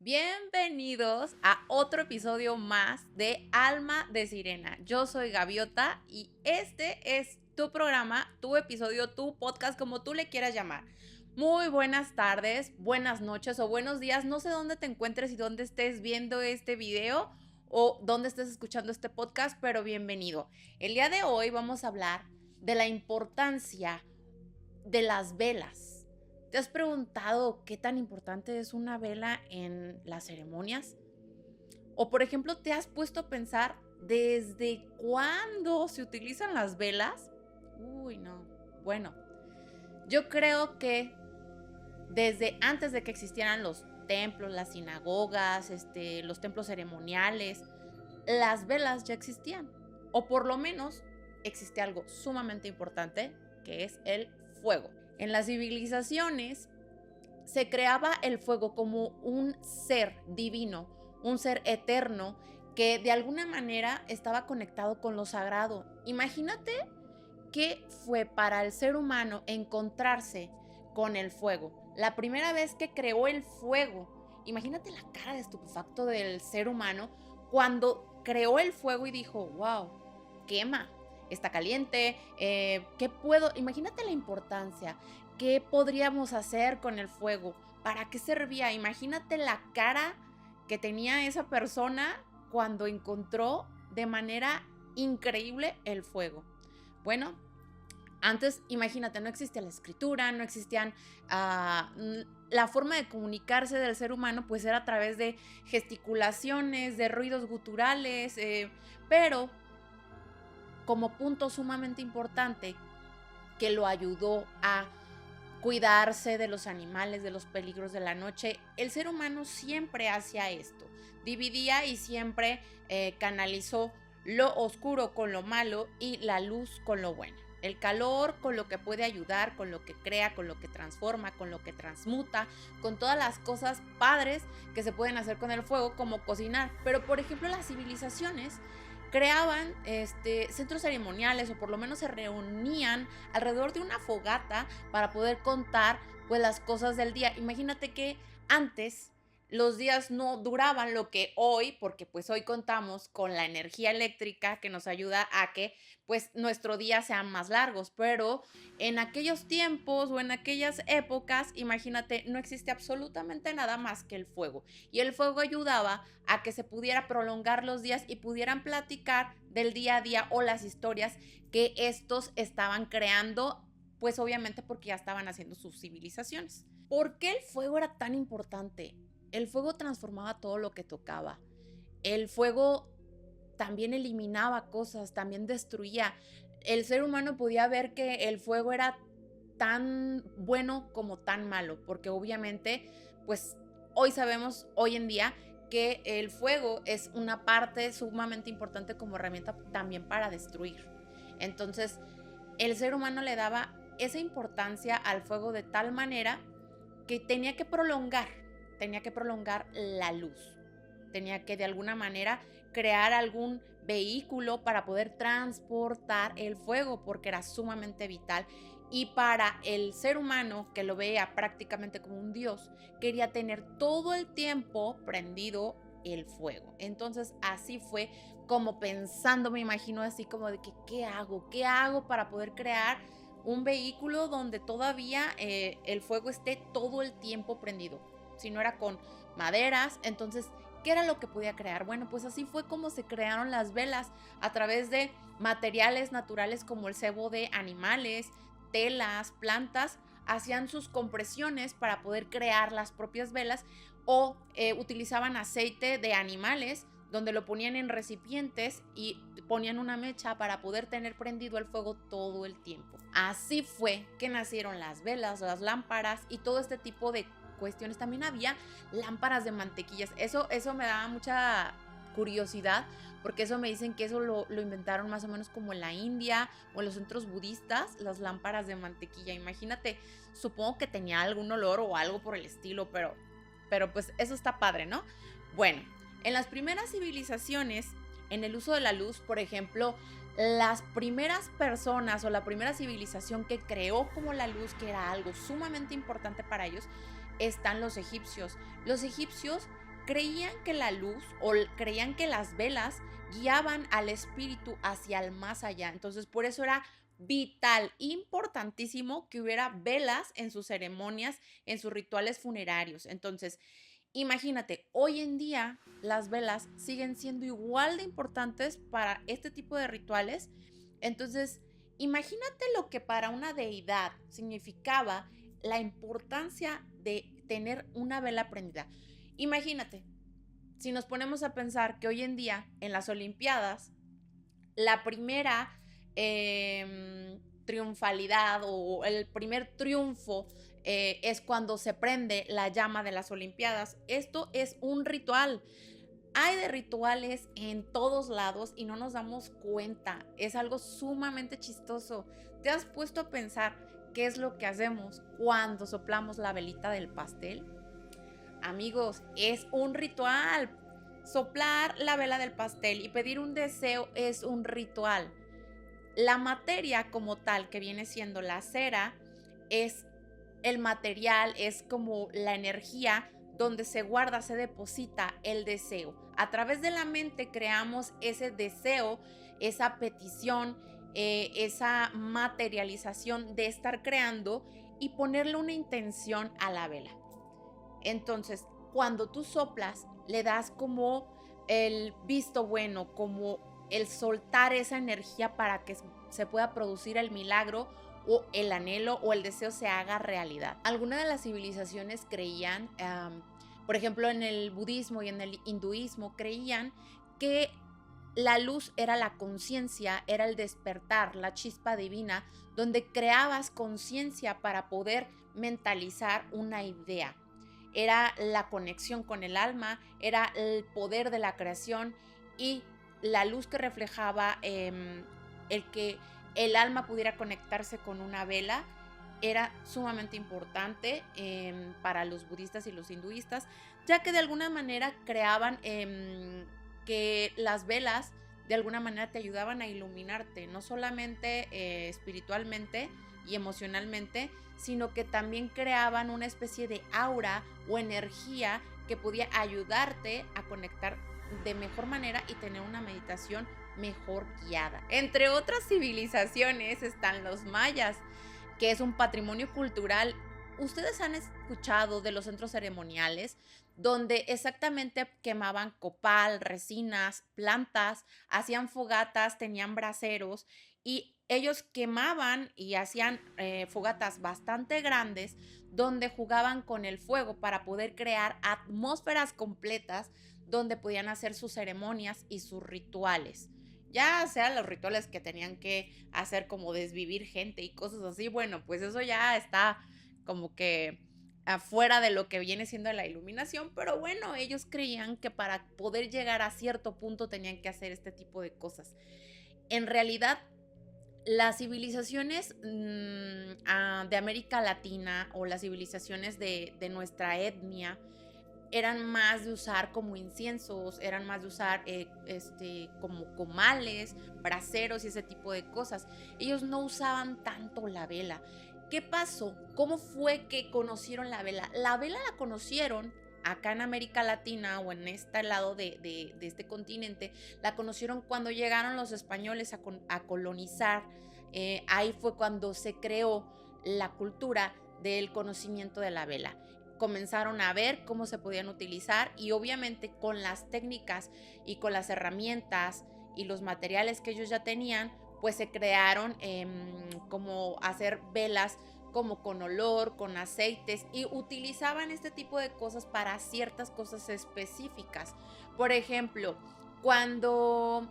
Bienvenidos a otro episodio más de Alma de Sirena. Yo soy Gaviota y este es tu programa, tu episodio, tu podcast, como tú le quieras llamar. Muy buenas tardes, buenas noches o buenos días. No sé dónde te encuentres y dónde estés viendo este video o dónde estés escuchando este podcast, pero bienvenido. El día de hoy vamos a hablar de la importancia de las velas. ¿Te has preguntado qué tan importante es una vela en las ceremonias? O, por ejemplo, ¿te has puesto a pensar desde cuándo se utilizan las velas? Uy, no. Bueno, yo creo que desde antes de que existieran los templos, las sinagogas, los templos ceremoniales, las velas ya existían. O por lo menos existe algo sumamente importante, que es el fuego. En las civilizaciones se creaba el fuego como un ser divino, un ser eterno que de alguna manera estaba conectado con lo sagrado. Imagínate qué fue para el ser humano encontrarse con el fuego. La primera vez que creó el fuego, imagínate la cara de estupefacto del ser humano cuando creó el fuego y dijo, wow, quema, está caliente, ¿qué puedo? Imagínate la importancia, ¿qué podríamos hacer con el fuego? ¿Para qué servía? Imagínate la cara que tenía esa persona cuando encontró de manera increíble el fuego. Bueno, antes, imagínate, no existía la escritura, no existían la forma de comunicarse del ser humano, pues era a través de gesticulaciones, de ruidos guturales, pero como punto sumamente importante que lo ayudó a cuidarse de los animales, de los peligros de la noche, el ser humano siempre hacía esto, dividía y siempre canalizó lo oscuro con lo malo y la luz con lo bueno. El calor con lo que puede ayudar, con lo que crea, con lo que transforma, con lo que transmuta, con todas las cosas padres que se pueden hacer con el fuego, como cocinar. Pero, por ejemplo, las civilizaciones creaban centros ceremoniales, o por lo menos se reunían alrededor de una fogata para poder contar pues las cosas del día. Imagínate que antes los días no duraban lo que hoy, porque pues hoy contamos con la energía eléctrica que nos ayuda a que pues nuestro día sean más largos, pero en aquellos tiempos o en aquellas épocas, imagínate, no existe absolutamente nada más que el fuego, y el fuego ayudaba a que se pudiera prolongar los días y pudieran platicar del día a día o las historias que estos estaban creando, pues obviamente porque ya estaban haciendo sus civilizaciones. ¿Por qué el fuego era tan importante? El fuego transformaba todo lo que tocaba. El fuego también eliminaba cosas, también destruía. El ser humano podía ver que el fuego era tan bueno como tan malo, porque obviamente, pues hoy sabemos, hoy en día, que el fuego es una parte sumamente importante como herramienta también para destruir. Entonces, el ser humano le daba esa importancia al fuego de tal manera que tenía que prolongar la luz, tenía que de alguna manera crear algún vehículo para poder transportar el fuego, porque era sumamente vital. Y para el ser humano, que lo veía prácticamente como un dios, quería tener todo el tiempo prendido el fuego. Entonces así fue como pensando, me imagino así como de que ¿qué hago? ¿Qué hago para poder crear un vehículo donde todavía el fuego esté todo el tiempo prendido? Si no era con maderas, entonces ¿qué era lo que podía crear? Bueno, pues así fue como se crearon las velas, a través de materiales naturales como el sebo de animales, telas, plantas, hacían sus compresiones para poder crear las propias velas, o utilizaban aceite de animales donde lo ponían en recipientes y ponían una mecha para poder tener prendido el fuego todo el tiempo. Así fue que nacieron las velas, las lámparas y todo este tipo de cuestiones. También había lámparas de mantequillas. Eso me daba mucha curiosidad, porque eso me dicen que eso lo inventaron más o menos como en la India o en los centros budistas, las lámparas de mantequilla. Imagínate, supongo que tenía algún olor o algo por el estilo, pero pues eso está padre, ¿no? Bueno, en las primeras civilizaciones, en el uso de la luz, por ejemplo, las primeras personas o la primera civilización que creó como la luz, que era algo sumamente importante para ellos, están los egipcios. Los egipcios creían que la luz creían que las velas guiaban al espíritu hacia el más allá. Entonces, por eso era vital, importantísimo que hubiera velas en sus ceremonias, en sus rituales funerarios. Entonces, imagínate, hoy en día las velas siguen siendo igual de importantes para este tipo de rituales. Entonces, imagínate lo que para una deidad significaba la importancia de tener una vela prendida. Imagínate, si nos ponemos a pensar que hoy en día en las Olimpiadas, la primera triunfalidad o el primer triunfo es cuando se prende la llama de las Olimpiadas. Esto es un ritual. Hay de rituales en todos lados y no nos damos cuenta. Es algo sumamente chistoso. ¿Te has puesto a pensar qué es lo que hacemos cuando soplamos la velita del pastel? Amigos, es un ritual. Soplar la vela del pastel y pedir un deseo es un ritual. La materia como tal, que viene siendo la cera, es el material, es como la energía donde se guarda, se deposita el deseo. A través de la mente creamos ese deseo, esa petición, esa materialización de estar creando y ponerle una intención a la vela. Entonces, cuando tú soplas, le das como el visto bueno, como el soltar esa energía para que se pueda producir el milagro o el anhelo o el deseo se haga realidad. Algunas de las civilizaciones creían, por ejemplo, en el budismo y en el hinduismo, creían que la luz era la conciencia, era el despertar, la chispa divina, donde creabas conciencia para poder mentalizar una idea. Era la conexión con el alma, era el poder de la creación y la luz que reflejaba el que el alma pudiera conectarse con una vela era sumamente importante para los budistas y los hinduistas, ya que de alguna manera creaban que las velas de alguna manera te ayudaban a iluminarte, no solamente espiritualmente y emocionalmente, sino que también creaban una especie de aura o energía que podía ayudarte a conectar de mejor manera y tener una meditación mejor guiada. Entre otras civilizaciones están los mayas, que es un patrimonio cultural. Ustedes han escuchado de los centros ceremoniales donde exactamente quemaban copal, resinas, plantas, hacían fogatas, tenían braseros y ellos quemaban y hacían fogatas bastante grandes donde jugaban con el fuego para poder crear atmósferas completas donde podían hacer sus ceremonias y sus rituales. Ya sean los rituales que tenían que hacer como desvivir gente y cosas así, bueno, pues eso ya está como que afuera de lo que viene siendo la iluminación, pero bueno, ellos creían que para poder llegar a cierto punto tenían que hacer este tipo de cosas. En realidad, las civilizaciones de América Latina o las civilizaciones de nuestra etnia eran más de usar como inciensos, eran más de usar como comales, braseros y ese tipo de cosas. Ellos no usaban tanto la vela. ¿Qué pasó? ¿Cómo fue que conocieron la vela? La vela la conocieron acá en América Latina o en este lado de este continente, la conocieron cuando llegaron los españoles a colonizar. Ahí fue cuando se creó la cultura del conocimiento de la vela. Comenzaron a ver cómo se podían utilizar y obviamente con las técnicas y con las herramientas y los materiales que ellos ya tenían, pues se crearon como hacer velas como con olor, con aceites y utilizaban este tipo de cosas para ciertas cosas específicas. Por ejemplo, cuando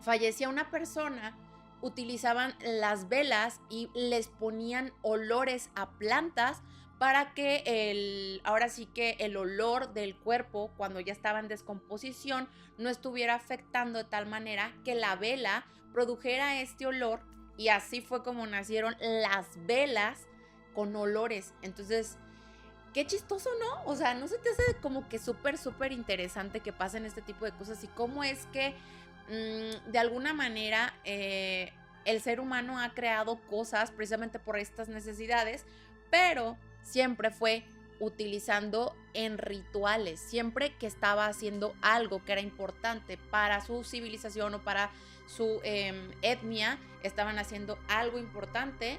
fallecía una persona, utilizaban las velas y les ponían olores a plantas para que ahora sí que el olor del cuerpo cuando ya estaba en descomposición no estuviera afectando de tal manera que la vela produjera este olor y así fue como nacieron las velas con olores. Entonces, qué chistoso, ¿no? O sea, ¿no se te hace como que súper interesante que pasen este tipo de cosas y cómo es que de alguna manera el ser humano ha creado cosas precisamente por estas necesidades, pero siempre fue utilizando en rituales. Siempre que estaba haciendo algo que era importante para su civilización o para su etnia, estaban haciendo algo importante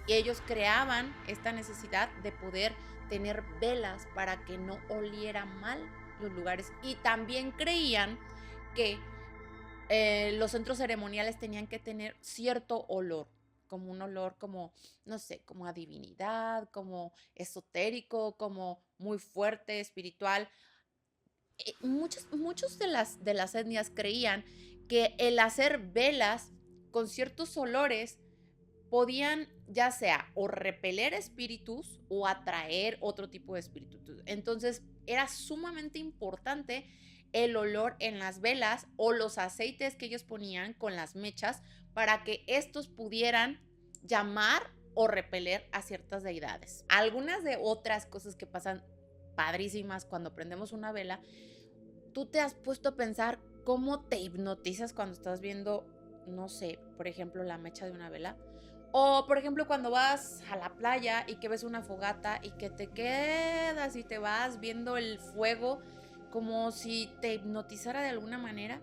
y ellos creaban esta necesidad de poder tener velas para que no oliera mal los lugares. Y también creían que los centros ceremoniales tenían que tener cierto olor, como un olor como, no sé, como a divinidad, como esotérico, como muy fuerte, espiritual. Muchos de las etnias creían que el hacer velas con ciertos olores podían ya sea o repeler espíritus o atraer otro tipo de espíritus. Entonces era sumamente importante el olor en las velas o los aceites que ellos ponían con las mechas para que estos pudieran llamar o repeler a ciertas deidades. Algunas de otras cosas que pasan padrísimas cuando prendemos una vela, tú te has puesto a pensar cómo te hipnotizas cuando estás viendo, no sé, por ejemplo, la mecha de una vela. O, por ejemplo, cuando vas a la playa y que ves una fogata y que te quedas y te vas viendo el fuego como si te hipnotizara de alguna manera.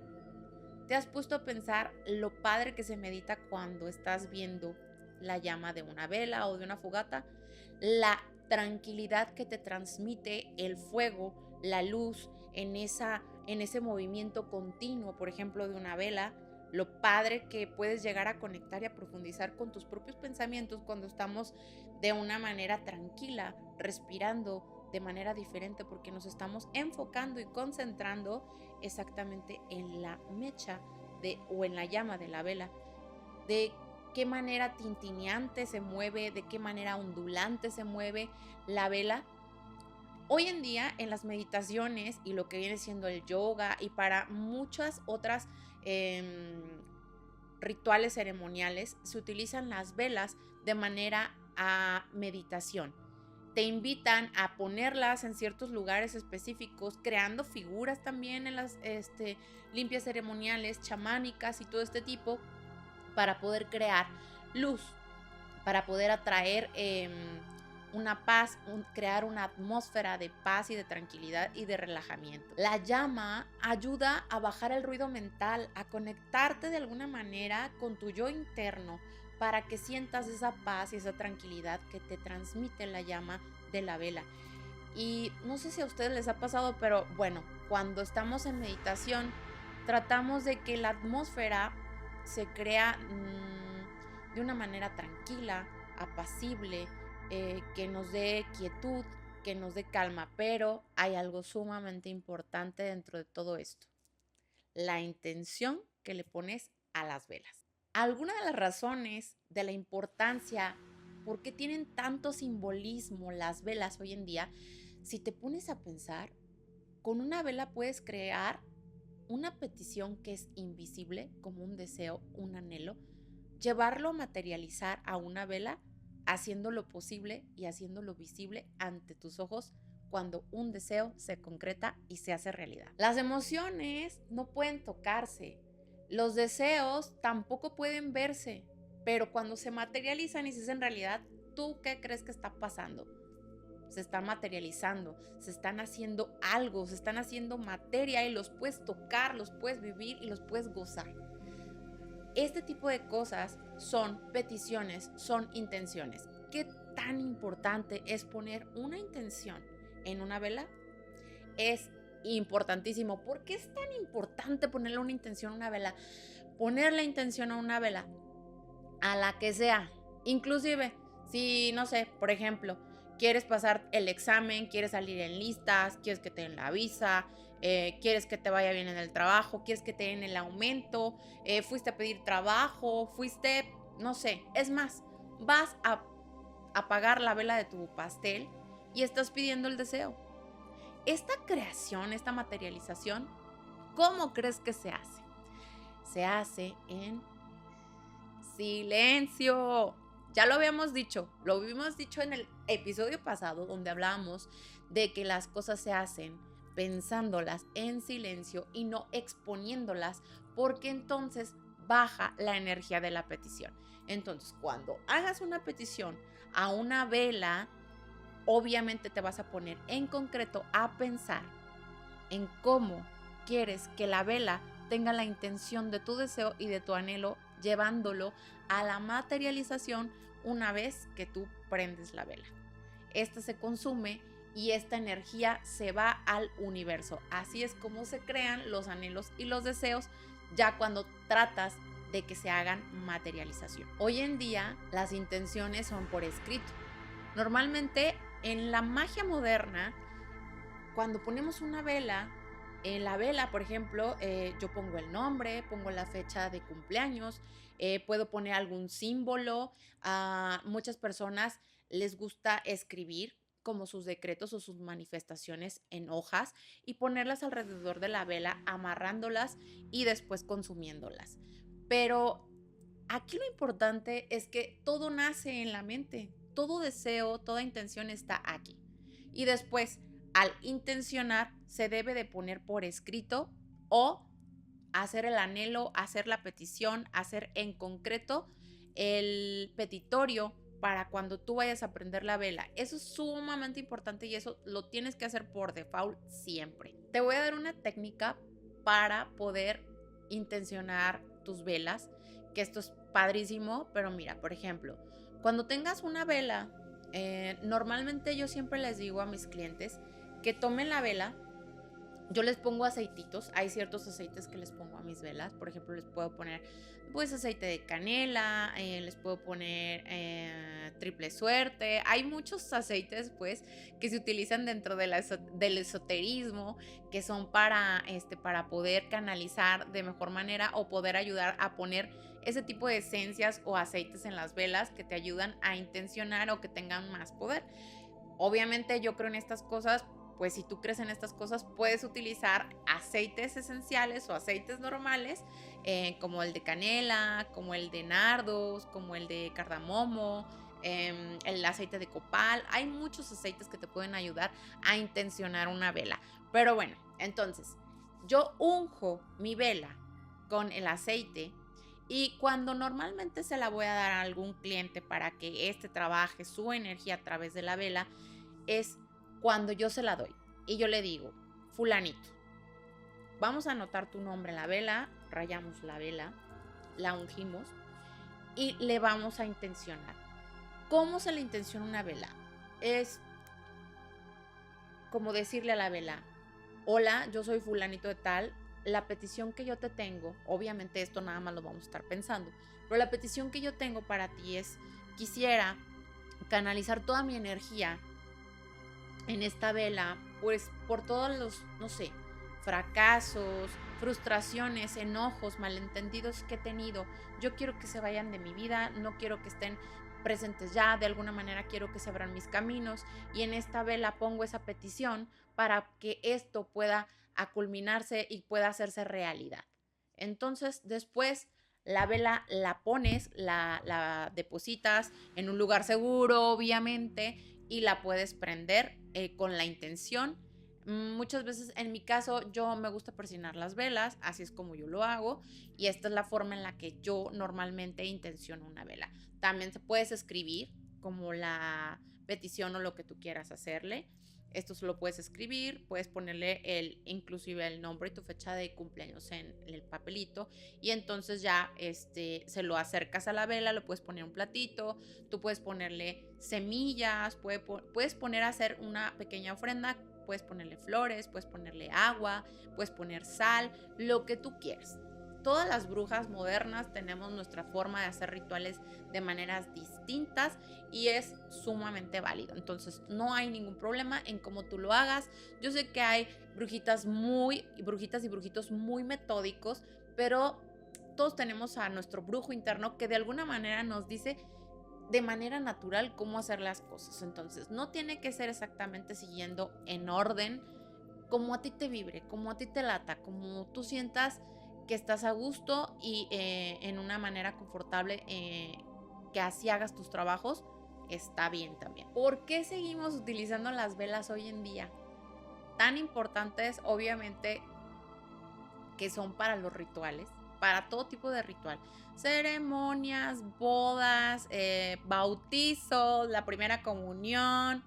¿Te has puesto a pensar lo padre que se medita cuando estás viendo la llama de una vela o de una fogata? La tranquilidad que te transmite el fuego, la luz en ese movimiento continuo, por ejemplo, de una vela, lo padre que puedes llegar a conectar y a profundizar con tus propios pensamientos cuando estamos de una manera tranquila, respirando de manera diferente, porque nos estamos enfocando y concentrando exactamente en la mecha o en la llama de la vela, de qué manera tintineante se mueve, de qué manera ondulante se mueve la vela. Hoy en día en las meditaciones y lo que viene siendo el yoga y para muchas otras rituales ceremoniales se utilizan las velas de manera a meditación. Te invitan a ponerlas en ciertos lugares específicos, creando figuras también en las limpias ceremoniales, chamánicas y todo este tipo, para poder crear luz, para poder atraer una paz, crear una atmósfera de paz y de tranquilidad y de relajamiento. La llama ayuda a bajar el ruido mental, a conectarte de alguna manera con tu yo interno para que sientas esa paz y esa tranquilidad que te transmite la llama de la vela. Y no sé si a ustedes les ha pasado, pero bueno, cuando estamos en meditación, tratamos de que la atmósfera se crea de una manera tranquila, apacible, que nos dé quietud, que nos dé calma, pero hay algo sumamente importante dentro de todo esto: la intención que le pones a las velas. Alguna de las razones de la importancia, por qué tienen tanto simbolismo las velas hoy en día, si te pones a pensar, con una vela puedes crear una petición que es invisible, como un deseo, un anhelo, llevarlo a materializar a una vela, haciéndolo posible y haciéndolo visible ante tus ojos cuando un deseo se concreta y se hace realidad. Las emociones no pueden tocarse, los deseos tampoco pueden verse, pero cuando se materializan y se hacen realidad, ¿tú qué crees que está pasando? Se están materializando, se están haciendo algo, se están haciendo materia y los puedes tocar, los puedes vivir y los puedes gozar. Este tipo de cosas son peticiones, son intenciones. ¿Qué tan importante es poner una intención en una vela? Es importantísimo. ¿Por qué es tan importante ponerle una intención a una vela? Poner la intención a una vela, a la que sea. Inclusive, si, no sé, por ejemplo, quieres pasar el examen, quieres salir en listas, quieres que te den la visa, quieres que te vaya bien en el trabajo, quieres que te den el aumento, fuiste a pedir trabajo, fuiste, no sé, es más, vas a apagar la vela de tu pastel y estás pidiendo el deseo. Esta creación, esta materialización, ¿cómo crees que se hace? Se hace en silencio. Ya lo habíamos dicho en el episodio pasado donde hablábamos de que las cosas se hacen pensándolas en silencio y no exponiéndolas, porque entonces baja la energía de la petición. Entonces, cuando hagas una petición a una vela, obviamente te vas a poner en concreto a pensar en cómo quieres que la vela tenga la intención de tu deseo y de tu anhelo, llevándolo a la materialización una vez que tú prendes la vela. Esta se consume y esta energía se va al universo. Así es como se crean los anhelos y los deseos ya cuando tratas de que se hagan materialización. Hoy en día las intenciones son por escrito. Normalmente en la magia moderna, cuando ponemos una vela, en la vela, por ejemplo, yo pongo el nombre, pongo la fecha de cumpleaños, puedo poner algún símbolo. A muchas personas les gusta escribir como sus decretos o sus manifestaciones en hojas y ponerlas alrededor de la vela, amarrándolas y después consumiéndolas. Pero aquí lo importante es que todo nace en la mente, todo deseo, toda intención está aquí. Y después, al intencionar, se debe de poner por escrito o hacer el anhelo, hacer la petición, hacer en concreto el petitorio para cuando tú vayas a prender la vela. Eso es sumamente importante y eso lo tienes que hacer por default siempre. Te voy a dar una técnica para poder intencionar tus velas, que esto es padrísimo, pero mira, por ejemplo, cuando tengas una vela, normalmente yo siempre les digo a mis clientes que tomen la vela. Yo les pongo aceititos, hay ciertos aceites que les pongo a mis velas, por ejemplo les puedo poner pues aceite de canela, les puedo poner triple suerte, hay muchos aceites pues que se utilizan dentro de del esoterismo, que son para poder canalizar de mejor manera o poder ayudar a poner ese tipo de esencias o aceites en las velas que te ayudan a intencionar o que tengan más poder. Obviamente yo creo en estas cosas. Pues si tú crees en estas cosas, puedes utilizar aceites esenciales o aceites normales, como el de canela, como el de nardos, como el de cardamomo, el aceite de copal. Hay muchos aceites que te pueden ayudar a intencionar una vela. Pero bueno, entonces, yo unjo mi vela con el aceite y cuando normalmente se la voy a dar a algún cliente para que trabaje su energía a través de la vela, es cuando yo se la doy y yo le digo, fulanito, vamos a anotar tu nombre en la vela, rayamos la vela, la ungimos y le vamos a intencionar. ¿Cómo se le intenciona una vela? Es como decirle a la vela, hola, yo soy fulanito de tal, la petición que yo te tengo, obviamente esto nada más lo vamos a estar pensando, pero la petición que yo tengo para ti es, quisiera canalizar toda mi energía en esta vela, pues por todos los, no sé, fracasos, frustraciones, enojos, malentendidos que he tenido. Yo quiero que se vayan de mi vida, no quiero que estén presentes ya, de alguna manera quiero que se abran mis caminos y en esta vela pongo esa petición para que esto pueda culminarse y pueda hacerse realidad. Entonces, después la vela la pones, la depositas en un lugar seguro, obviamente, y la puedes prender con la intención. Muchas veces en mi caso yo me gusta persignar las velas, así es como yo lo hago y esta es la forma en la que yo normalmente intenciono una vela. También se puedes escribir como la petición o lo que tú quieras hacerle. Esto solo puedes escribir, puedes ponerle inclusive el nombre y tu fecha de cumpleaños en el papelito y entonces ya se lo acercas a la vela, lo puedes poner en un platito, tú puedes ponerle semillas, puedes poner a hacer una pequeña ofrenda, puedes ponerle flores, puedes ponerle agua, puedes poner sal, lo que tú quieras. Todas las brujas modernas tenemos nuestra forma de hacer rituales de maneras distintas y es sumamente válido. Entonces no hay ningún problema en cómo tú lo hagas. Yo sé que hay brujitas y brujitos muy metódicos, pero todos tenemos a nuestro brujo interno que de alguna manera nos dice de manera natural cómo hacer las cosas. Entonces no tiene que ser exactamente siguiendo en orden, como a ti te vibre, como a ti te lata, como tú sientas que estás a gusto y en una manera confortable, que así hagas tus trabajos, está bien también. ¿Por qué seguimos utilizando las velas hoy en día? Tan importantes, obviamente, que son para los rituales, para todo tipo de ritual. Ceremonias, bodas, bautizos, la primera comunión,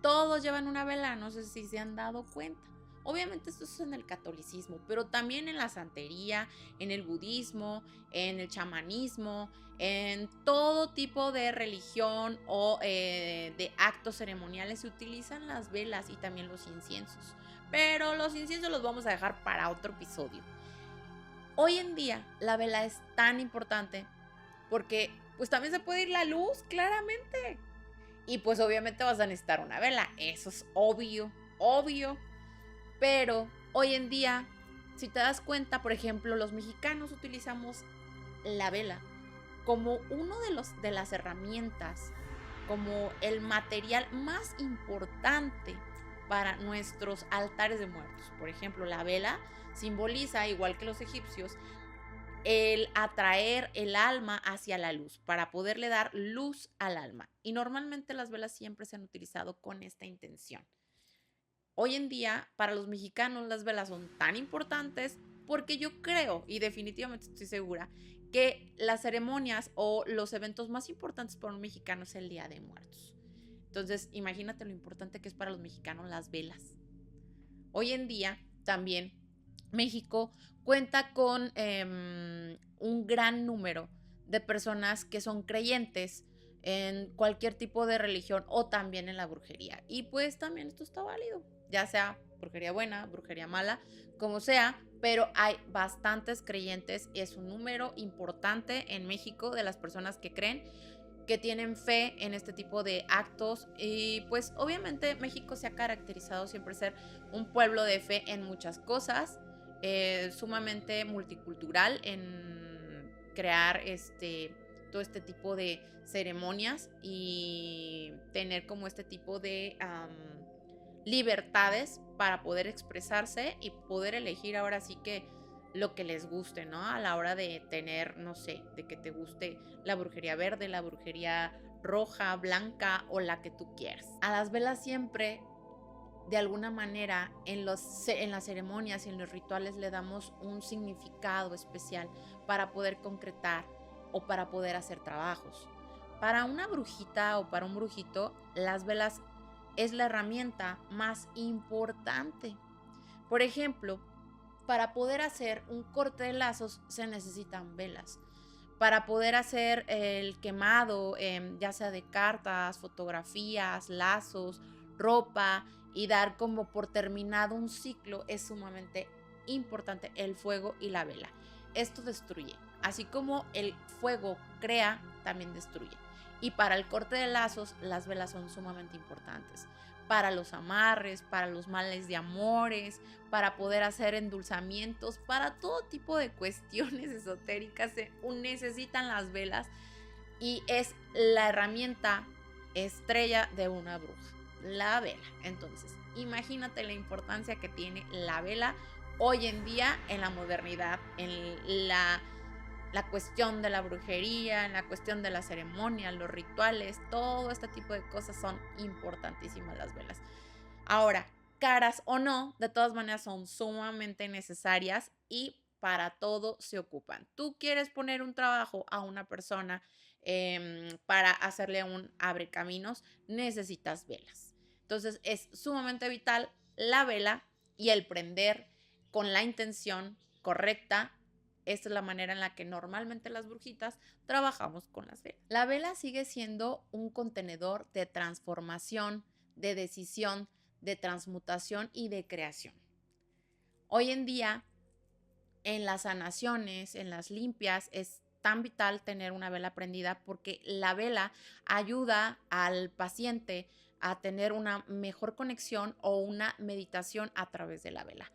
todos llevan una vela, no sé si se han dado cuenta. Obviamente esto es en el catolicismo, pero también en la santería, en el budismo, en el chamanismo, en todo tipo de religión o de actos ceremoniales se utilizan las velas y también los inciensos. Pero los inciensos los vamos a dejar para otro episodio. Hoy en día la vela es tan importante porque pues también se puede ir la luz, claramente. Y pues obviamente vas a necesitar una vela, eso es obvio, obvio. Pero hoy en día, si te das cuenta, por ejemplo, los mexicanos utilizamos la vela como uno de las herramientas, como el material más importante para nuestros altares de muertos. Por ejemplo, la vela simboliza, igual que los egipcios, el atraer el alma hacia la luz, para poderle dar luz al alma. Y normalmente las velas siempre se han utilizado con esta intención. Hoy en día, para los mexicanos, las velas son tan importantes porque yo creo, y definitivamente estoy segura, que las ceremonias o los eventos más importantes para un mexicano es el Día de Muertos. Entonces, imagínate lo importante que es para los mexicanos las velas. Hoy en día, también, México cuenta con un gran número de personas que son creyentes en cualquier tipo de religión o también en la brujería. Y pues también esto está válido, ya sea brujería buena, brujería mala, como sea, pero hay bastantes creyentes y es un número importante en México de las personas que creen, que tienen fe en este tipo de actos. Y pues obviamente México se ha caracterizado siempre ser un pueblo de fe en muchas cosas, sumamente multicultural en crear todo este tipo de ceremonias y tener como este tipo de libertades para poder expresarse y poder elegir ahora sí que lo que les guste, ¿no? A la hora de tener, no sé, de que te guste la brujería verde, la brujería roja, blanca o la que tú quieras. A las velas siempre, de alguna manera, en las ceremonias y en los rituales le damos un significado especial para poder concretar o para poder hacer trabajos. Para una brujita o para un brujito, las velas es la herramienta más importante. Por ejemplo, para poder hacer un corte de lazos se necesitan velas. Para poder hacer el quemado, ya sea de cartas, fotografías, lazos, ropa y dar como por terminado un ciclo, es sumamente importante el fuego y la vela. Esto destruye. Así como el fuego crea, también destruye. Y para el corte de lazos, las velas son sumamente importantes. Para los amarres, para los males de amores, para poder hacer endulzamientos, para todo tipo de cuestiones esotéricas se necesitan las velas y es la herramienta estrella de una bruja, la vela. Entonces, imagínate la importancia que tiene la vela hoy en día en la modernidad, en la cuestión de la brujería, en la cuestión de la ceremonia, los rituales, todo este tipo de cosas son importantísimas las velas. Ahora, caras o no, de todas maneras son sumamente necesarias y para todo se ocupan. Tú quieres poner un trabajo a una persona para hacerle un abre caminos, necesitas velas. Entonces es sumamente vital la vela y el prender con la intención correcta. Esta es la manera en la que normalmente las brujitas trabajamos con las velas. La vela sigue siendo un contenedor de transformación, de decisión, de transmutación y de creación. Hoy en día, en las sanaciones, en las limpias, es tan vital tener una vela prendida porque la vela ayuda al paciente a tener una mejor conexión o una meditación a través de la vela.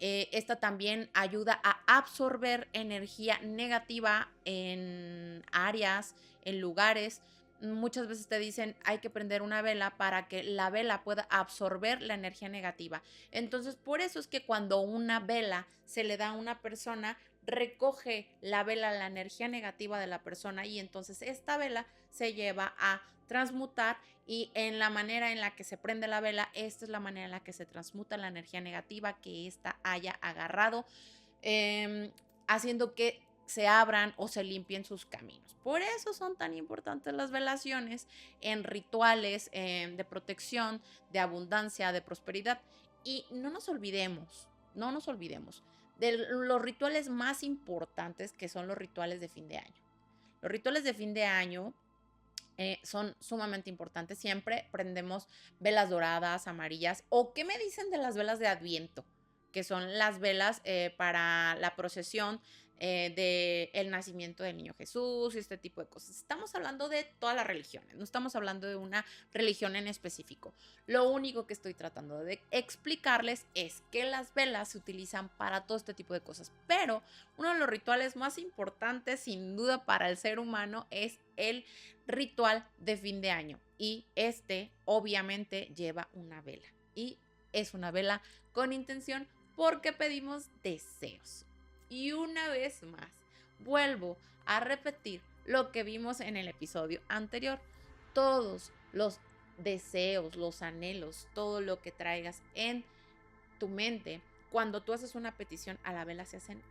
Esta también ayuda a absorber energía negativa en áreas, en lugares. Muchas veces te dicen hay que prender una vela para que la vela pueda absorber la energía negativa. Entonces, por eso es que cuando una vela se le da a una persona, recoge la vela la energía negativa de la persona y entonces esta vela se lleva a transmutar y en la manera en la que se prende la vela, esta es la manera en la que se transmuta la energía negativa que ésta haya agarrado, haciendo que se abran o se limpien sus caminos. Por eso son tan importantes las velaciones en rituales de protección, de abundancia, de prosperidad. Y no nos olvidemos de los rituales más importantes, que son los rituales de fin de año. Los rituales de fin de año son sumamente importantes. Siempre prendemos velas doradas, amarillas. ¿O qué me dicen de las velas de Adviento? Que son las velas para la procesión del nacimiento del niño Jesús y este tipo de cosas. Estamos hablando de todas las religiones, no estamos hablando de una religión en específico. Lo único que estoy tratando de explicarles es que las velas se utilizan para todo este tipo de cosas, pero uno de los rituales más importantes, sin duda, para el ser humano es el ritual de fin de año, y obviamente lleva una vela, y es una vela con intención porque pedimos deseos. Y una vez más, vuelvo a repetir lo que vimos en el episodio anterior. Todos los deseos, los anhelos, todo lo que traigas en tu mente, cuando tú haces una petición a la vela, se hacen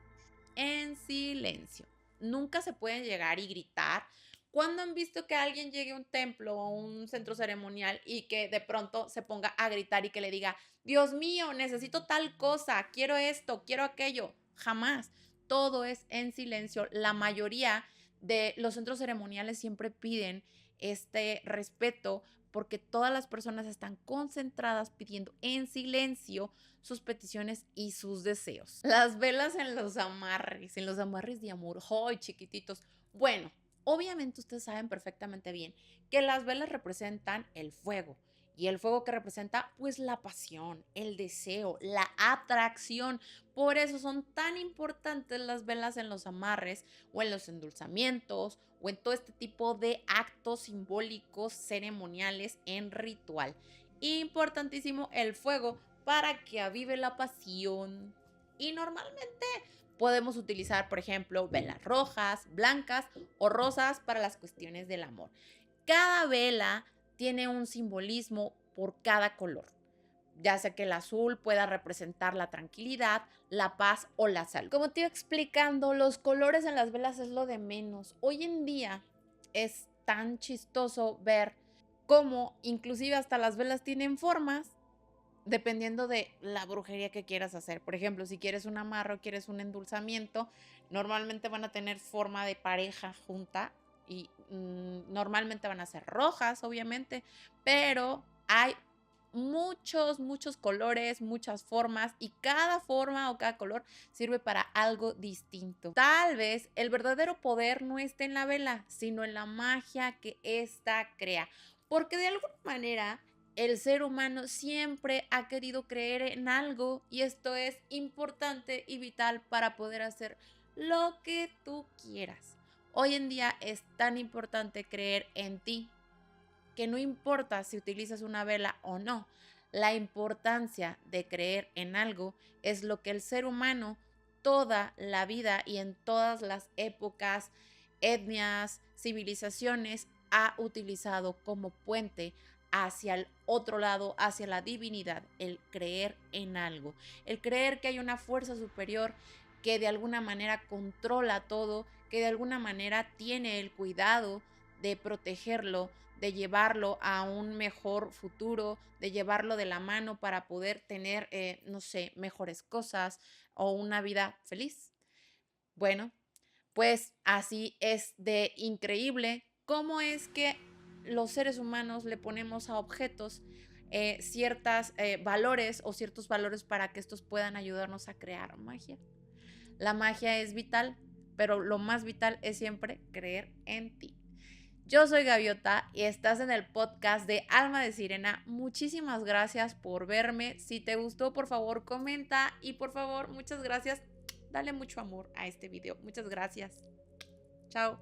en silencio. Nunca se pueden llegar y gritar. ¿Cuándo han visto que alguien llegue a un templo o un centro ceremonial y que de pronto se ponga a gritar y que le diga, Dios mío, necesito tal cosa, quiero esto, quiero aquello? Jamás. Todo es en silencio. La mayoría de los centros ceremoniales siempre piden este respeto porque todas las personas están concentradas pidiendo en silencio sus peticiones y sus deseos. Las velas en los amarres de amor. ¡Ay, chiquititos! Bueno, obviamente ustedes saben perfectamente bien que las velas representan el fuego. Y el fuego que representa, pues, la pasión, el deseo, la atracción. Por eso son tan importantes las velas en los amarres o en los endulzamientos o en todo este tipo de actos simbólicos, ceremoniales, en ritual. Importantísimo el fuego para que avive la pasión. Y normalmente podemos utilizar, por ejemplo, velas rojas, blancas o rosas para las cuestiones del amor. Cada vela tiene un simbolismo por cada color, ya sea que el azul pueda representar la tranquilidad, la paz o la salud. Como te iba explicando, los colores en las velas es lo de menos. Hoy en día es tan chistoso ver cómo inclusive hasta las velas tienen formas dependiendo de la brujería que quieras hacer. Por ejemplo, si quieres un amarre o quieres un endulzamiento, normalmente van a tener forma de pareja junta y normalmente van a ser rojas, obviamente, pero hay muchos colores, muchas formas, y cada forma o cada color sirve para algo distinto. Tal vez el verdadero poder no esté en la vela, sino en la magia que ésta crea, porque de alguna manera el ser humano siempre ha querido creer en algo, y esto es importante y vital para poder hacer lo que tú quieras. Hoy en día es tan importante creer en ti que no importa si utilizas una vela o no. La importancia de creer en algo es lo que el ser humano toda la vida y en todas las épocas, etnias, civilizaciones ha utilizado como puente hacia el otro lado, hacia la divinidad, el creer en algo, el creer que hay una fuerza superior que de alguna manera controla todo, que de alguna manera tiene el cuidado de protegerlo, de llevarlo a un mejor futuro, de llevarlo de la mano para poder tener, no sé, mejores cosas o una vida feliz. Bueno, pues así es de increíble cómo es que los seres humanos le ponemos a objetos ciertos valores o ciertos valores para que estos puedan ayudarnos a crear magia. La magia es vital, pero lo más vital es siempre creer en ti. Yo soy Gaviota y estás en el podcast de Alma de Sirena. Muchísimas gracias por verme. Si te gustó, por favor, comenta, y por favor, muchas gracias. Dale mucho amor a este video. Muchas gracias. Chao.